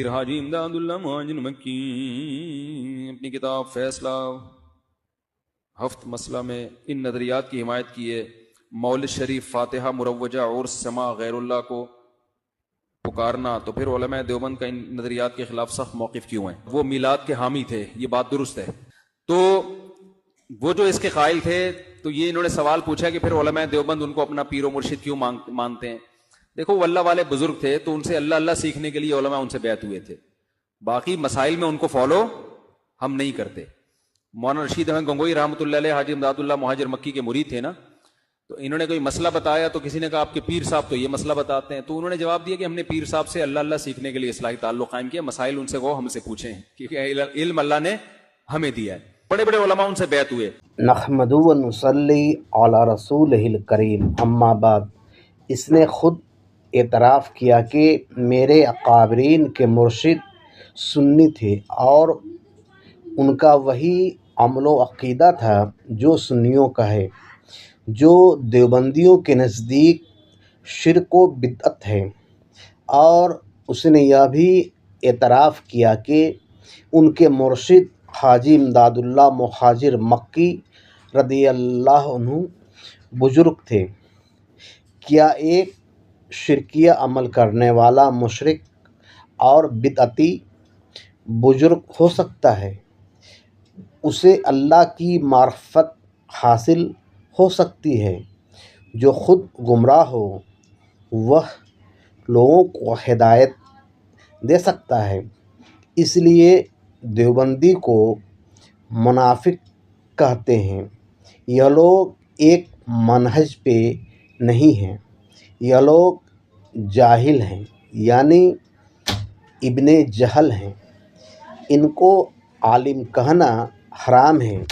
حاجی امداد اللہ مہاجر مکی اپنی کتاب فیصلہ ہفت مسئلہ میں ان نظریات کی حمایت کی ہے۔ مولد شریف، فاتحہ مروجہ اور سما غیر اللہ کو پکارنا، تو پھر علماء دیوبند کا ان نظریات کے خلاف سخت موقف کیوں ہے؟ وہ میلاد کے حامی تھے، یہ بات درست ہے۔ تو وہ جو اس کے قائل تھے، تو یہ انہوں نے سوال پوچھا کہ پھر علماء دیوبند ان کو اپنا پیر و مرشد کیوں مانتے ہیں؟ دیکھو، وہ اللہ والے بزرگ تھے، تو ان سے اللہ اللہ سیکھنے کے لیے علماء ان سے بیعت ہوئے تھے، باقی مسائل میں ان کو فالو ہم نہیں کرتے۔ مولانا رشید احمد گنگوئی رحمۃ اللہ علیہ حاجی امداد اللہ مہاجر مکی کے مرید تھے نا، تو انہوں نے کوئی مسئلہ بتایا تو کسی نے کہا آپ کے پیر صاحب تو یہ مسئلہ بتاتے ہیں، تو انہوں نے جواب دیا کہ ہم نے پیر صاحب سے اللہ اللہ سیکھنے کے لیے اصلاحی تعلق قائم کیا، مسائل ان سے وہ ہم سے پوچھیں، کیونکہ علم اللہ نے ہمیں دیا ہے۔ بڑے بڑے علماء ان سے بیعت ہوئے۔ نحمد و نصلی علی رسول الکریم، اما بعد۔ اس نے خود اعتراف کیا کہ میرے اکابرین کے مرشد سنی تھے اور ان کا وہی عمل و عقیدہ تھا جو سنیوں کا ہے، جو دیوبندیوں کے نزدیک شرک و بدعت ہے۔ اور اس نے یہ بھی اعتراف کیا کہ ان کے مرشد حاجی امداد اللہ مہاجر مکی رضی اللہ عنہ بزرگ تھے۔ کیا ایک شرکیہ عمل کرنے والا مشرک اور بدعتی بزرگ ہو سکتا ہے؟ اسے اللہ کی معرفت حاصل ہو سکتی ہے۔ جو خود گمراہ ہو وہ لوگوں کو ہدایت دے سکتا ہے۔ اس لیے دیوبندی کو منافق کہتے ہیں۔ یہ لوگ ایک منہج پہ نہیں ہیں، یہ لوگ جاہل ہیں، یعنی ابن جہل ہیں۔ ان کو عالم کہنا حرام ہے۔